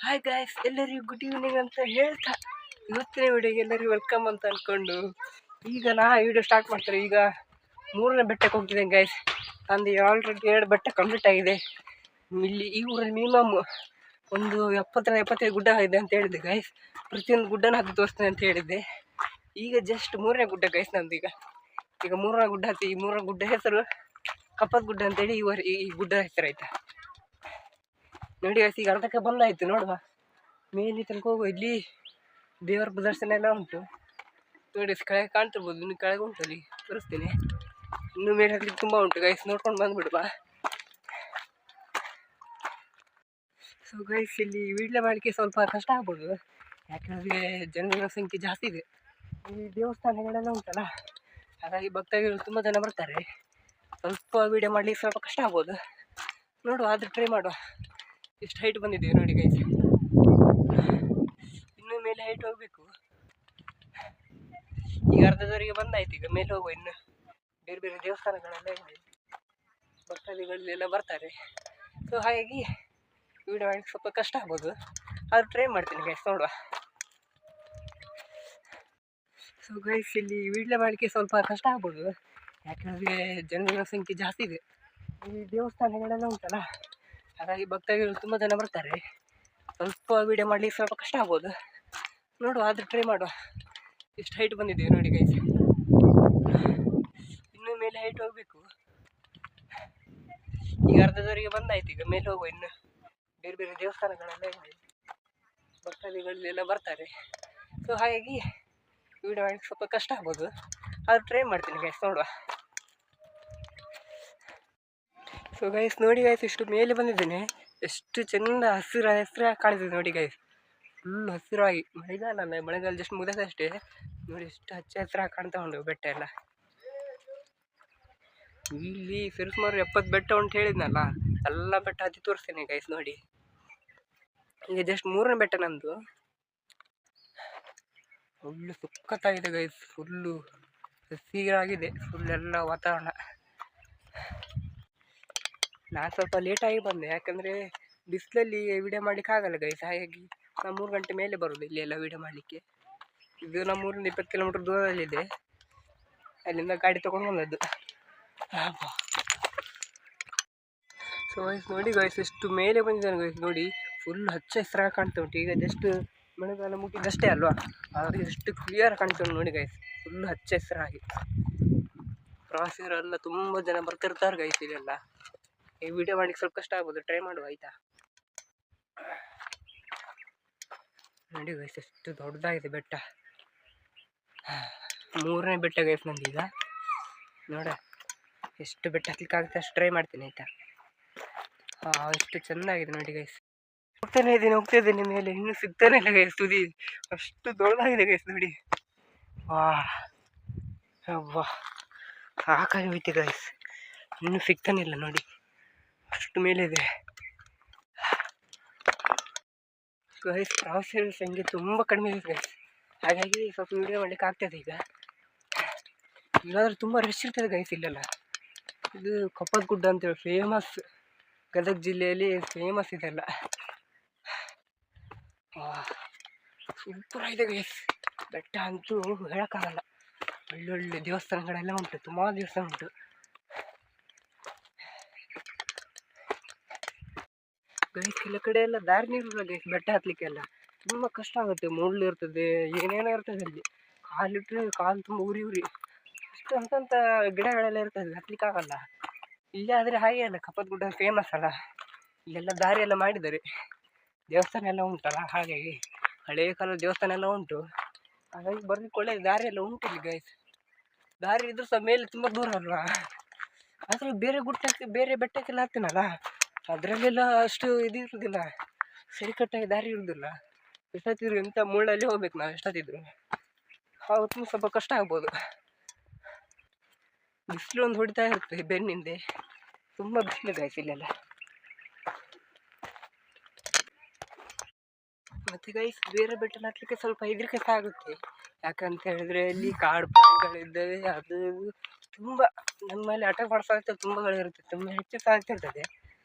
Hi guys, ಎಲ್ಲರಿಗೂ good evening ಅಂತ ಹೇಳ್ತಾ ಇವತ್ತಿನ ವಿಡಿಯೋಗೆ ಎಲ್ಲರಿಗೂ ವೆಲ್ಕಮ್ ಅಂತ ಅಂದ್ಕೊಂಡು ಈಗ ವಿಡಿಯೋ ಸ್ಟಾರ್ಟ್ ಮಾಡ್ತಾರೆ. ಈಗ 3ನೇ ಬೆಟ್ಟಕ್ಕೆ ಹೋಗ್ತಿದ್ದೇನೆ ಗಾಯ್ಸ್. ನಂದು ಆಲ್ರೆಡಿ 2 ಬೆಟ್ಟ ಕಂಪ್ಲೀಟ್ ಆಗಿದೆ. ಇಲ್ಲಿ ಈ ಊರಲ್ಲಿ ಮಿನಿಮಮ್ ಒಂದು 70-75 ಗುಡ್ಡ ಇದೆ ಅಂತ ಹೇಳಿದ್ದೆ ಗಾಯ್ಸ್. ಪ್ರತಿಯೊಂದು ಗುಡ್ಡನ ಹತ್ತಿ ತೋರಿಸ್ತೇನೆ ಅಂತ ಹೇಳಿದ್ದೆ. ಈಗ ಜಸ್ಟ್ 3ನೇ ಗುಡ್ಡ ಗಾಯ್ಸ್ ನಂದು. ಈಗ 3ನೇ ಗುಡ್ಡ ಹತ್ತಿ. ಈ 3ನೇ ಗುಡ್ಡ ಹೆಸರು ಕಪ್ಪದ ಗುಡ್ಡ ಅಂತೇಳಿ ಈ ಗುಡ್ಡ ಹೆಸರು ಆಯ್ತಾ. ನೋಡಿ ಗಾಯ್ಸ್, ಈಗ ಅರ್ಧಕ್ಕೆ ಬಂದಾಯ್ತು. ನೋಡುವ ಮೇಲೆ ತನಕ ಹೋಗುವ. ಇಲ್ಲಿ ದೇವರ ಪ್ರದರ್ಶನ ಎಲ್ಲ ಉಂಟು ನೋಡಿ. ಕೆಳಗೆ ಕಾಣ್ತಿರ್ಬೋದು, ಇನ್ನು ಕೆಳಗೆ ಉಂಟು, ಅಲ್ಲಿ ತೋರಿಸ್ತೀನಿ. ಇನ್ನು ಮೇಲೆ ಹತ್ಲಿಕ್ಕೆ ತುಂಬ ಉಂಟು ಗೈಸ್, ನೋಡ್ಕೊಂಡು ಬಂದ್ಬಿಡುವ. ಸೊ ಗೈಸ್, ಇಲ್ಲಿ ವೀಡಿಯೋ ಮಾಡಲಿಕ್ಕೆ ಸ್ವಲ್ಪ ಕಷ್ಟ ಆಗ್ಬೋದು, ಯಾಕಂದರೆ ಜನರ ಸಂಖ್ಯೆ ಜಾಸ್ತಿ ಇದೆ. ಈ ದೇವಸ್ಥಾನಗಳೆಲ್ಲ ಉಂಟಲ್ಲ, ಹಾಗಾಗಿ ಭಕ್ತಾದಿಗಳು ತುಂಬ ಜನ ಬರ್ತಾರೆ. ಸ್ವಲ್ಪ ವೀಡಿಯೋ ಮಾಡಲಿಕ್ಕೆ ಸ್ವಲ್ಪ ಕಷ್ಟ ಆಗ್ಬೋದು. ನೋಡುವ, ಆದರೂ ಟ್ರೈ ಮಾಡುವ. ಎಷ್ಟು ಹೈಟ್ ಬಂದಿದ್ದೀವಿ ನೋಡಿ ಗೈಸ್. ಇನ್ನು ಮೇಲೆ ಹೈಟ್ ಹೋಗಬೇಕು. ಈಗ ಅರ್ಧದವರೆಗೆ ಬಂದಾಯ್ತು. ಈಗ ಮೇಲೆ ಹೋಗುವ. ಇನ್ನು ಬೇರೆ ಬೇರೆ ದೇವಸ್ಥಾನಗಳೆಲ್ಲ ಇದೆ, ಭಕ್ತಾದಿಗಳೆಲ್ಲ ಬರ್ತಾರೆ. ಸೊ ಹಾಗಾಗಿ ವೀಡಿಯೋ ಮಾಡಲಿಕ್ಕೆ ಸ್ವಲ್ಪ ಕಷ್ಟ ಆಗ್ಬೋದು, ಆದರೂ ಟ್ರೈ ಮಾಡ್ತೀನಿ ಗೈಸ್. ನೋಡುವ. ಸೊ ಗೈಸ್, ಇಲ್ಲಿ ವೀಡಿಯೋ ಮಾಡಲಿಕ್ಕೆ ಸ್ವಲ್ಪ ಕಷ್ಟ ಆಗ್ಬೋದು, ಯಾಕಂದರೆ ಜನರ ಸಂಖ್ಯೆ ಜಾಸ್ತಿ ಇದೆ. ಈ ದೇವಸ್ಥಾನಗಳೆಲ್ಲ ಉಂಟಲ್ಲ, ಹಾಗಾಗಿ ಭಕ್ತಾದಿಗಳು ತುಂಬ ಜನ ಬರ್ತಾರೆ. ಸ್ವಲ್ಪ ವೀಡಿಯೋ ಮಾಡಲಿಕ್ಕೆ ಸ್ವಲ್ಪ ಕಷ್ಟ ಆಗ್ಬೋದು. ನೋಡುವ, ಆದರೂ ಟ್ರೈ ಮಾಡುವ. ಎಷ್ಟು ಹೈಟ್ ಬಂದಿದ್ದೀವಿ ನೋಡಿ ಗೈಸ್. ಇನ್ನು ಮೇಲೆ ಹೈಟ್ ಹೋಗಬೇಕು. ಈಗ ಅರ್ಧದವರೆಗೆ ಬಂದಾಯ್ತು. ಈಗ ಮೇಲೆ ಹೋಗುವ. ಇನ್ನು ಬೇರೆ ಬೇರೆ ದೇವಸ್ಥಾನಗಳೆಲ್ಲ ಇದೆ, ಭಕ್ತಾದಿಗಳೆಲ್ಲ ಬರ್ತಾರೆ. ಸೊ ಹಾಗಾಗಿ ವೀಡಿಯೋ ಮಾಡಲಿಕ್ಕೆ ಸ್ವಲ್ಪ ಕಷ್ಟ ಆಗ್ಬೋದು, ಆದರೂ ಟ್ರೈ ಮಾಡ್ತೀನಿ ಗೈಸ್. ನೋಡುವ. ಸೊ ಗೈಸ್ ನೋಡಿ ಗೈಸ್, ಇಷ್ಟು ಮೇಲೆ ಬಂದಿದ್ದೇನೆ. ಎಷ್ಟು ಚೆಂದ ಹಸಿರಾಗಿ ಕಾಣಿಸಿದೆ ನೋಡಿ ಗೈಸ್. ಫುಲ್ ಹಸಿರಾಗಿ. ಮಳೆಗಾಲ ಜಸ್ಟ್ ಮುಗಿದಷ್ಟೇ. ನೋಡಿ ಎಷ್ಟು ಹಸಿರಾಗಿ ಕಾಣ್ತಾ ಉಂಟು ಬೆಟ್ಟ ಎಲ್ಲ. ಇಲ್ಲಿ ಸುಮಾರು 70 ಬೆಟ್ಟ ಉಂಟು ಹೇಳಿದ್ನಲ್ಲ, ಎಲ್ಲ ಬೆಟ್ಟ ಹತ್ತಿ ತೋರಿಸ್ತೇನೆ ಗೈಸ್. ನೋಡಿ, ಈಗ ಜಸ್ಟ್ 3ನೇ ಬೆಟ್ಟ ನಂದು. ಫುಲ್ಲು ಸುಕ್ಕತ್ತಾಗಿದೆ ಗೈಸ್, ಫುಲ್ಲು ಹಸಿರಾಗಿದೆ ಫುಲ್ಲೆಲ್ಲ ವಾತಾವರಣ. ನಾನು ಸ್ವಲ್ಪ ಲೇಟಾಗಿ ಬಂದೆ, ಯಾಕಂದರೆ ಬಿಸಿಲಲ್ಲಿ ವೀಡಿಯೋ ಮಾಡಲಿಕ್ಕೆ ಆಗಲ್ಲ ಗೈಸ್. ಹಾಗಾಗಿ ನಾನು 3 ಗಂಟೆ ಮೇಲೆ ಬರೋದು ಇಲ್ಲಿ ಎಲ್ಲ ವೀಡಿಯೋ ಮಾಡಲಿಕ್ಕೆ. ಇದು ನಮ್ಮೂರಿಂದ 20 ಕಿಲೋಮೀಟರ್ ದೂರದಲ್ಲಿದೆ. ಅಲ್ಲಿಂದ ಗಾಡಿ ತೊಗೊಂಡು ಬಂದದ್ದು. ಸೊ ಗೈಸ್ ನೋಡಿ ಗೈಸ್, ಎಷ್ಟು ಮೇಲೆ ಬಂದಿದ್ದಾನೆ ಗೈಸ್. ನೋಡಿ, ಫುಲ್ ಹಚ್ಚ ಹಸಿರಾಗಿ ಕಾಣ್ತಾ ಉಂಟು. ಈಗ ಜಸ್ಟ್ ಮಳೆಗಾಲ ಮುಗಿದಷ್ಟೇ ಅಲ್ವಾ, ಹಾಗಾಗಿ ಎಷ್ಟು ಕ್ಲಿಯರ್ ಕಾಣ್ತಾ ಉಂಟು ನೋಡಿ ಗೈಸ್. ಫುಲ್ ಹಚ್ಚ ಹಸಿರಾಗಿ. ಪ್ರವಾಸಿಗರೆಲ್ಲ ತುಂಬ ಜನ ಬರ್ತಿರ್ತಾರೆ ಗೈಸ್ ಇಲ್ಲೆಲ್ಲ. ಈ ವಿಡಿಯೋ ಮಾಡಲಿಕ್ಕೆ ಸ್ವಲ್ಪ ಕಷ್ಟ ಆಗ್ಬೋದು, ಟ್ರೈ ಮಾಡುವ ಆಯಿತಾ. ನೋಡಿ ಗೈಸ್, ಎಷ್ಟು ದೊಡ್ಡದಾಗಿದೆ ಬೆಟ್ಟ. 3ನೇ ಬೆಟ್ಟ ಗೈಸ್ ನಂದೀಗ. ನೋಡ, ಎಷ್ಟು ಬೆಟ್ಟ ಹತ್ಲಿಕ್ಕೆ ಆಗುತ್ತೆ ಅಷ್ಟು ಟ್ರೈ ಮಾಡ್ತೀನಿ ಆಯಿತಾ. ಎಷ್ಟು ಚೆಂದಾಗಿದೆ ನೋಡಿ ಗೈಸ್. ಹೋಗ್ತಾನೆ ಇದ್ದೀನಿ ಮೇಲೆ, ಇನ್ನೂ ಸಿಗ್ತಾನೆ ಇಲ್ಲ ಗೈಸ್ ತುದಿ. ಅಷ್ಟು ದೊಡ್ಡದಾಗಿದೆ ಗೈಸ್ ನೋಡಿ. ವಾ ಸಾಕಾಗಿ ಹೋಯ್ತು ಗೈಸ್, ಇನ್ನೂ ಸಿಗ್ತಾನೆ ಇಲ್ಲ ನೋಡಿ, ಅಷ್ಟು ಮೇಲೆ ಇದೆ ಗೈಸ್. ಪ್ರವಾಸಿಗರ ಸಂಖ್ಯೆ ತುಂಬ ಕಡಿಮೆ ಇದೆ ಗೈಸ್, ಹಾಗಾಗಿ ಸ್ವಲ್ಪ ವೀಡಿಯೋ ಮಾಡಲಿಕ್ಕೆ ಆಗ್ತದೆ. ಈಗ ಇಲ್ಲಾಂದರೆ ತುಂಬ ರಶ್ ಇರ್ತದೆ ಗೈಸ್ ಇಲ್ಲೆಲ್ಲ. ಇದು ಕಪ್ಪದ ಗುಡ್ಡ ಅಂತೇಳಿ ಫೇಮಸ್, ಗದಗ ಜಿಲ್ಲೆಯಲ್ಲಿ ಫೇಮಸ್ ಇದೆಲ್ಲ. ಸೂಪರ್ ಆಗಿದೆ ಗೈಸ್ ಬೆಟ್ಟ ಅಂತೂ ಹೇಳೋಕ್ಕಾಗಲ್ಲ. ಒಳ್ಳೊಳ್ಳೆ ದೇವಸ್ಥಾನಗಳೆಲ್ಲ ಉಂಟು, ತುಂಬ ದೇವಸ್ಥಾನ ಉಂಟು. ಗೈಸ್ ಕೆಲ ಕಡೆ ಎಲ್ಲ ದಾರಿ ನೀರು ಗೈಸ್, ಬೆಟ್ಟ ಹತ್ತಲಿಕ್ಕೆಲ್ಲ ತುಂಬ ಕಷ್ಟ ಆಗುತ್ತೆ. ಮುಳ್ಳು ಇರ್ತದೆ, ಏನೇನೋ ಇರ್ತದೆ ಅಲ್ಲಿ. ಕಾಲಿಟ್ಟರೆ ಕಾಲು ತುಂಬ ಉರಿ ಅಷ್ಟು ಅಂತಂತ ಗಿಡಗಳೆಲ್ಲ ಇರ್ತದೆ, ಹತ್ತಲಿಕ್ಕಾಗಲ್ಲ. ಇಲ್ಲಿ ಆದರೆ ಹಾಗೆ ಅಲ್ಲ, ಕಪ್ಪದ ಗುಡ್ಡ ಫೇಮಸ್ ಅಲ್ಲ, ಇಲ್ಲೆಲ್ಲ ದಾರಿ ಎಲ್ಲ ಮಾಡಿದ್ದಾರೆ, ದೇವಸ್ಥಾನ ಎಲ್ಲ ಉಂಟಲ್ಲ, ಹಾಗಾಗಿ ಹಳೆಯ ಕಾಲದ ದೇವಸ್ಥಾನ ಎಲ್ಲ ಉಂಟು. ಹಾಗಾಗಿ ಬರ್ಲಿಕ್ಕೆ ಒಳ್ಳೆ ದಾರಿ ಎಲ್ಲ ಉಂಟು ಇಲ್ಲಿ ಗೈಸ್. ದಾರಿ ಇದ್ರೂ ಸಹ ಮೇಲೆ ತುಂಬ ದೂರ ಅಲ್ವಾ. ಆದರೆ ಬೇರೆ ಬೆಟ್ಟಕ್ಕೆಲ್ಲ ಹತ್ತಿನಲ್ಲ, ಅದರಲ್ಲೆಲ್ಲ ಅಷ್ಟು ಇದು ಇರೋದಿಲ್ಲ, ಸರಿಕಟ್ಟಾಗಿ ದಾರಿ ಇರೋದಿಲ್ಲ. ಎಷ್ಟೊತ್ತಿದ್ರು ಇಂಥ ಮುಳ್ಳಲ್ಲಿ ಹೋಗ್ಬೇಕು ನಾವು ಎಷ್ಟೊತ್ತಿದ್ರು. ಅವತ್ತು ಸ್ವಲ್ಪ ಕಷ್ಟ ಆಗ್ಬೋದು. ಬಿಸಿಲು ಒಂದು ಹೊಡಿತಾ ಇರ್ತದೆ ಬೆನ್ನಿಂದೆ, ತುಂಬ ಬಿಸಿಲು ಗೈಸ್ ಇಲ್ಲೆಲ್ಲ. ಮತ್ತು ಗೈಸ್ ಬೇರೆ ಬೆಟ್ಟ ಹತ್ತಲಿಕ್ಕೆ ಸ್ವಲ್ಪ ಹೆದರಿಕೆ ಸಹ ಆಗುತ್ತೆ, ಯಾಕಂತ ಹೇಳಿದ್ರೆ ಅಲ್ಲಿ ಕಾಡು ಪ್ರಾಣಿಗಳಿದ್ದಾವೆ, ಅದು ತುಂಬ ನಮ್ಮ ಮೇಲೆ ಅಟ್ಯಾಕ್ ಮಾಡೋ ಸಾಧ್ಯತೆ ತುಂಬಗಳಿರುತ್ತೆ, ತುಂಬ ಹೆಚ್ಚು ಸಾಧ್ಯತೆ ಇರ್ತದೆ.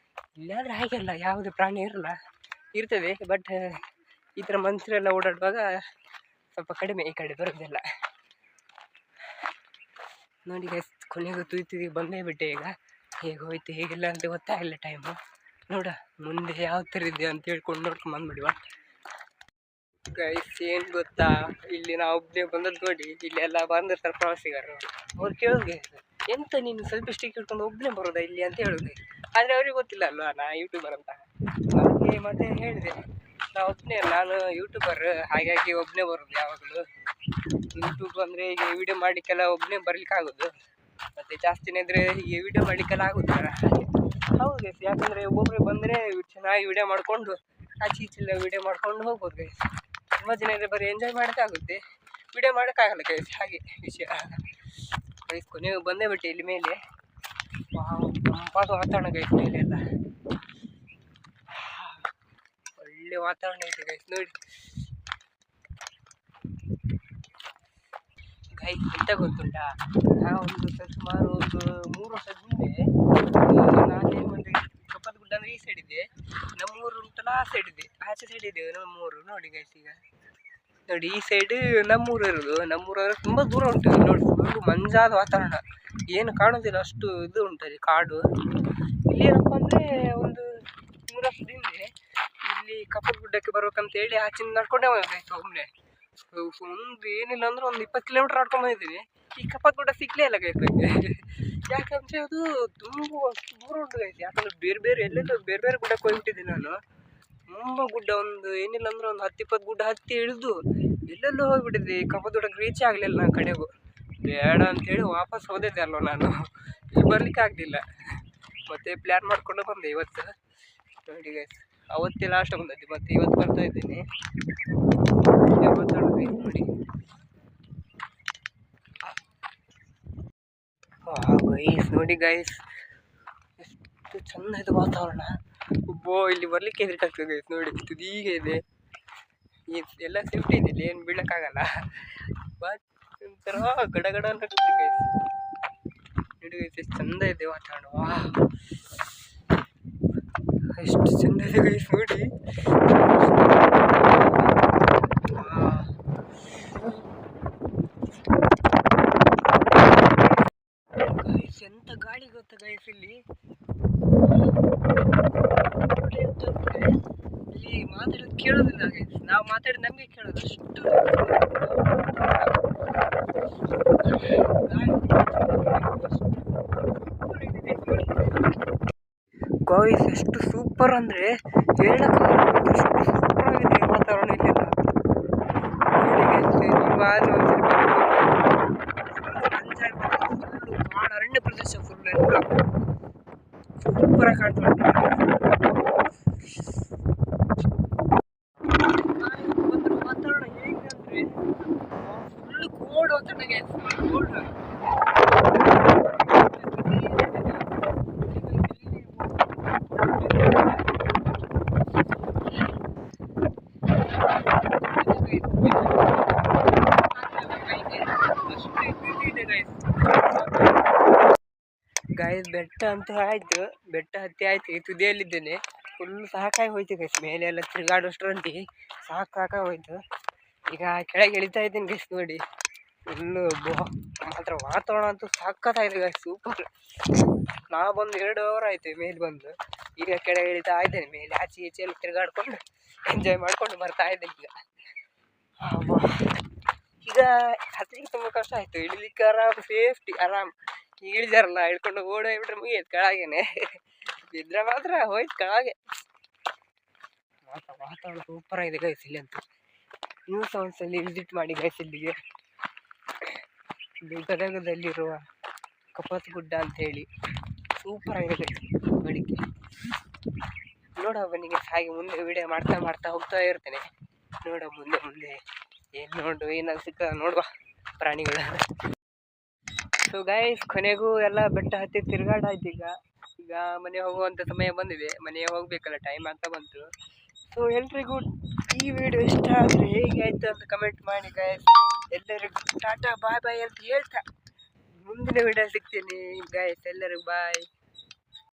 ಇಲ್ಲಾದರೆ ಹಾಗೆಲ್ಲ ಯಾವುದೇ ಪ್ರಾಣಿ ಇರಲ್ಲ, ಇರ್ತದೆ. ಬಟ್ ಈ ಥರ ಮನುಷ್ಯರೆಲ್ಲ ಓಡಾಡುವಾಗ ಸ್ವಲ್ಪ ಕಡಿಮೆ ಈ ಕಡೆ ಬರೋದಿಲ್ಲ. ನೋಡಿ ಗೈಸ್, ಕೊನೆಗೂ ತುಯ್ತಿಗೆ ಬಂದೇ ಬಿಟ್ಟೆ. ಈಗ ಹೇಗೆ ಹೋಯ್ತು ಹೇಗಿಲ್ಲ ಅಂತ ಗೊತ್ತಾಗಲ್ಲ ಟೈಮು. ನೋಡ ಮುಂದೆ ಯಾವ ಥರ ಇದೆ ಅಂತ ಹೇಳ್ಕೊಂಡು ನೋಡ್ಕೊಂಡು ಬಂದ್ಬಿಡುವ. ಗೈಸ್ ಏನು ಗೊತ್ತಾ, ಇಲ್ಲಿ ನಾವು ಒಬ್ಬನೇ ಬಂದದ್ದು ನೋಡಿ, ಇಲ್ಲೆಲ್ಲ ಬಂದಿರ್ತಾರೆ ಪ್ರವಾಸಿಗರು. ಅವ್ರು ಕೇಳೋದು ಎಂತ ನೀನು ಸ್ವಲ್ಪ ಸ್ಟಿಕ್ ಇಟ್ಕೊಂಡು ಒಬ್ಬನೇ ಬರೋದಾ ಇಲ್ಲಿ ಅಂತ ಹೇಳೋದು. ಆದರೆ ಅವ್ರಿಗೆ ಗೊತ್ತಿಲ್ಲ ಅಲ್ವಾ ನಾ ಯೂಟ್ಯೂಬರ್ ಅಂತ. ಹಾಗೆ ಮತ್ತೆ ಹೇಳಿದೆ, ನಾನು ಒಬ್ಬನೇ, ನಾನು ಯೂಟ್ಯೂಬರ್, ಹಾಗಾಗಿ ಒಬ್ಬನೇ ಬರೋದು ಯಾವಾಗಲೂ. ಯೂಟ್ಯೂಬ್ ಅಂದರೆ ಈಗ ವಿಡಿಯೋ ಮಾಡಲಿಕ್ಕೆಲ್ಲ ಒಬ್ಬನೇ ಬರಲಿಕ್ಕಾಗೋದು, ಮತ್ತು ಜಾಸ್ತಿನೇ ಇದ್ದರೆ ಹೀಗೆ ವಿಡಿಯೋ ಮಾಡಲಿಕ್ಕೆಲ್ಲ ಆಗೋದಿಲ್ಲ. ಹೌದು ಗೈಸ್, ಯಾಕಂದರೆ ಒಬ್ಬೊಬ್ಬರೇ ಬಂದರೆ ಚೆನ್ನಾಗಿ ವಿಡಿಯೋ ಮಾಡಿಕೊಂಡು ಆಚೆ ಈಚೆಲ್ಲ ವಿಡಿಯೋ ಮಾಡ್ಕೊಂಡು ಹೋಗ್ಬೋದು ಗೈಸ್. ತುಂಬ ಜನ ಇದ್ದರೆ ಬರೀ ಎಂಜಾಯ್ ಮಾಡೋಕ್ಕಾಗುತ್ತೆ, ವಿಡಿಯೋ ಮಾಡೋಕ್ಕಾಗಲ್ಲ ಗೈಸ್, ಹಾಗೆ ವಿಷಯ. ಗೈಸ್ ಕೊನೆಗೂ ಬಂದೇ ಬಿಟ್ಟೆ ಇಲ್ಲಿ ಮೇಲೆ. ತಂಪಾದ ವಾತಾವರಣ ಗೈಸ್, ಮೇಲೆ ಎಲ್ಲ ಒಳ್ಳೆ ವಾತಾವರಣ ಇದೆ ಗೈಸ್. ನೋಡಿ ಗೈಸ್, ಎಂತ ಗೊತ್ತುಂಟಾ, ನಾವೊಂದು ಸುಮಾರು ಒಂದು 3 ವರ್ಷದ ಮುಂದೆ ನಾನೇನು ಮಾಡಿದೆ, ಕಪ್ಪದ ಗುಡ್ಡ ಅಂದರೆ ಈ ಸೈಡ್ ಇದೆ, ನಮ್ಮೂರು ಉಂಟಲ್ಲ ಆ ಸೈಡ್ ಇದೆ, ಆಚೆ ಸೈಡ್ ಇದೆ ನಮ್ಮೂರು. ನೋಡಿ ಗೈಸ್, ಈಗ ನೋಡಿ ಈ ಸೈಡ್ ನಮ್ಮೂರು ಇರೋದು. ನಮ್ಮೂರು ತುಂಬ ದೂರ ಉಂಟು. ನೋಡಿ ಫುಲ್ಲು ಮಂಜಾದ ವಾತಾವರಣ, ಏನು ಕಾಣೋದಿಲ್ಲ, ಅಷ್ಟು ಇದು ಉಂಟಲ್ಲಿ ಕಾಡು. ಇಲ್ಲಿ ಏನಪ್ಪ ಅಂದರೆ ಒಂದು 3 ವರ್ಷದ ಹಿಂದೆ ಇಲ್ಲಿ ಕಪ್ಪದ ಗುಡ್ಡಕ್ಕೆ ಬರ್ಬೇಕಂತೇಳಿ ಆಚಿಂದ ನಡ್ಕೊಂಡೇ ಹೋಗ್ಬೇಕು ಒಮ್ಮೆ. ಒಂದು ಏನಿಲ್ಲ ಅಂದ್ರೆ ಒಂದು 20 ಕಿಲೋಮೀಟ್ರ್ ನಡ್ಕೊಂಡು ಬಂದಿದ್ದೀನಿ. ಈ ಕಪ್ಪದ ಗುಡ್ಡ ಸಿಕ್ಕಲೇ ಇಲ್ಲ ಗೈಸ್. ಯಾಕಂದರೆ ಅದು ತುಂಬ ಅಷ್ಟು ದೂರ ಉಂಟು ಗೈಸ್. ಯಾಕಂದರೆ ಬೇರೆ ಬೇರೆ ಎಲ್ಲೆಲ್ಲೋ ಬೇರೆ ಬೇರೆ ಗುಡ್ಡಕ್ಕೆ ಹೋಗ್ಬಿಟ್ಟಿದ್ದೀನಿ ನಾನು. ತುಂಬ ಗುಡ್ಡ, ಒಂದು ಏನಿಲ್ಲ ಅಂದ್ರೆ ಒಂದು 10-20 ಗುಡ್ಡ ಹತ್ತಿ ಇಳಿದು ಎಲ್ಲೆಲ್ಲೋ ಹೋಗಿಬಿಟ್ಟಿದ್ದೆ. ಕಪ್ಪದ ಗುಡ್ಡಕ್ಕೆ ರೀಚೇ ಆಗಲಿಲ್ಲ ನನ್ನ ಕಡೆಗೂ. ಬೇಡ ಅಂಥೇಳಿ ವಾಪಸ್ ಹೋದಿದ್ದೆ ಅಲ್ವ ನಾನು, ಇಲ್ಲಿ ಬರಲಿಕ್ಕೆ ಆಗಲಿಲ್ಲ. ಮತ್ತು ಪ್ಲ್ಯಾನ್ ಮಾಡಿಕೊಂಡು ಬಂದೆ ಇವತ್ತು. ನೋಡಿ ಗೈಸ್, ಅವತ್ತೇ ಲಾಸ್ಟ್ ಬಂದದ್ದು, ಮತ್ತು ಇವತ್ತು ಬರ್ತಾ ಇದ್ದೀನಿ. ಮಾತಾಡೋದು ನೋಡಿ. ಗೈಸ್ ನೋಡಿ ಗೈಸ್, ಎಷ್ಟು ಚೆಂದ ಇದೆ ವಾತಾವರಣ. ಇಲ್ಲಿ ಬರಲಿಕ್ಕೆ ಹೆದರಿಕಾಗ್ತದೆ ಗೈಸ್. ನೋಡಿ ತುದಿಗೆ ಇದೆ, ಎಲ್ಲ ಸೇಫ್ಟಿ ಇದೆ, ಇಲ್ಲಿ ಏನು ಬೀಳೋಕ್ಕಾಗಲ್ಲ. ಬಟ್ ಒಂಥರ ಗಡಗಡ ಅನ್ಸುತ್ತೆ ಗೈಸ್. ನೋಡಿ ಗೈಸ್, ಎಷ್ಟು ಚೆಂದ ಇದೆ ವಾತಾವರಣ. ಎಷ್ಟು ಚೆಂದ ಇದೆ ಗೈಸ್ ನೋಡಿ. ಗೈಸ್ ಎಂತ ಗಾಳಿ ಗೊತ್ತಾ ಗೈಸ್, ಇಲ್ಲಿ ಇಲ್ಲಿ ಮಾತಾಡೋದು ಕೇಳೋದಿಲ್ಲ ಗೈಸ್. ನಾವು ಮಾತಾಡಿದ ನಮಗೆ ಕೇಳೋದು, ಅಷ್ಟು ಗೈಸ್. ಎಷ್ಟು ಸೂಪರ್ ಅಂದರೆ ಹೇಳಕ್ಕಾಗಲ್ಲ, ಎಷ್ಟು ಸೂಪರ್ ಆಗಿದೆ ವಾತಾವರಣ ಇಲ್ಲೆಲ್ಲ. ಫುಲ್ಲು ಅರಣ್ಯ ಪ್ರದೇಶ, ಫುಲ್ ಎಲ್ಲ ಸೂಪರಾಗಿ ಕಾಣ್ತಾ ಉಂಟು. ವಾತಾವರಣ ಹೇಗೆ ಅಂದರೆ ಫುಲ್ಲು ಕೋಲ್ಡ್ ವಾತಾವರಣ ಗೈಸ್, ಕೋಲ್ಡ್. ಗೈಸ್ ಬೆಟ್ಟ ಅಂತೂ ಆಯಿತು, ಬೆಟ್ಟ ಹತ್ತಿ ಆಯ್ತು. ಈ ತುದಿಯಲ್ಲಿದ್ದೇನೆ, ಫುಲ್ ಸಾಕಾಗಿ ಹೋಯ್ತು ಗೈಸ್. ಮೇಲೆ ಎಲ್ಲ ತಿರುಗಾಡೋಷ್ಟರಲ್ಲಿ ಸಾಕಾಗಿ ಹೋಯ್ತು. ಈಗ ಕೆಳಗೆ ಇಳಿತಾ ಇದ್ದೀನಿ ಗೈಸ್. ನೋಡಿ ಫುಲ್ಲು ಮಾತ್ರ ವಾತಾವರಣ ಅಂತೂ ಸಾಕಾಗಿದೆ ಗೈಸ್, ಸೂಪರ್. ನಾವು ಬಂದು 2 ಅವರ್ ಆಯಿತು ಮೇಲೆ ಬಂದು. ಈಗ ಕೆಳಗೆ ಇಳಿತಾ ಇದ್ದೇನೆ, ಮೇಲೆ ಆಚೆ ಈಚೆ ಎಲ್ಲ ತಿರುಗಾಡ್ಕೊಂಡು ಎಂಜಾಯ್ ಮಾಡ್ಕೊಂಡು ಬರ್ತಾ ಇದ್ದೇನೆ. ಈಗ ಹತ್ತಲಿಕ್ಕೆ ತುಂಬ ಕಷ್ಟ ಆಯಿತು, ಇಳಿಲಿಕ್ಕೆ ಆರಾಮ್ ಸೇಫ್ಟಿ ಆರಾಮ್. ಈಗ ಇಳಿದಾರಲ್ಲ, ಇಳ್ಕೊಂಡು ಓಡೋಗ್ಬಿಟ್ರೆ ಮುಗಿಯದು ಕೆಳಗೇನೆ, ಬಿದ್ದರೆ ಮಾತ್ರ ಹೋಯ್ತು ಕೆಳಗೆ. ವಾತಾವರಣ ಸೂಪರ್ ಆಗಿದೆ ಗೈಸ್ ಇಲ್ಲಿ ಅಂತೂ. ನೀವು ಸಹ ಒಂದ್ಸಲಿ ವಿಸಿಟ್ ಮಾಡಿ ಗೈಸ್ ಇಲ್ಲಿಗೆ. ಇದು ಗದಗದಲ್ಲಿರುವ ಕಪ್ಪತ್ತ ಗುಡ್ಡ ಅಂಥೇಳಿ ಸೂಪರ್ ಆಗಿದೆ ಗೈಸ್ ನೋಡಲಿಕ್ಕೆ. ನೋಡ ಬನ್ನಿಗೆ, ಹಾಗೆ ಮುಂದೆ ವಿಡಿಯೋ ಮಾಡ್ತಾ ಮಾಡ್ತಾ ಹೋಗ್ತಾ ಇರ್ತೇನೆ. ನೋಡ ಮುಂದೆ ಮುಂದೆ ಏನು ಏನಾದ್ರು ಸಿಕ್ಕ ನೋಡುವ ಪ್ರಾಣಿಗಳು. ಸೊ ಗೈಸ್ ಕೊನೆಗೂ ಎಲ್ಲ ಬೆಟ್ಟ ಹತ್ತಿ ತಿರುಗಾಡಾಯ್ತು. ಈಗ ಮನೆ ಹೋಗುವಂಥ ಸಮಯ ಬಂದಿದೆ, ಮನೆಗೆ ಹೋಗಬೇಕಲ್ಲ, ಟೈಮ್ ಅಂತ ಬಂತು. ಸೊ ಎಲ್ರಿಗೂ ಈ ವಿಡಿಯೋ ಇಷ್ಟ ಆದರೆ ಹೇಗೆ ಆಯಿತು ಅಂತ ಕಮೆಂಟ್ ಮಾಡಿ ಗೈಸ್. ಎಲ್ಲರಿಗೂ ಟಾಟಾ ಬಾಯ್ ಬಾಯ್ ಅಂತ ಹೇಳ್ತಾ ಮುಂದಿನ ವಿಡಿಯೋ ಸಿಗ್ತೀನಿ ಗೈಸ್. ಎಲ್ಲರಿಗೂ ಬಾಯ್.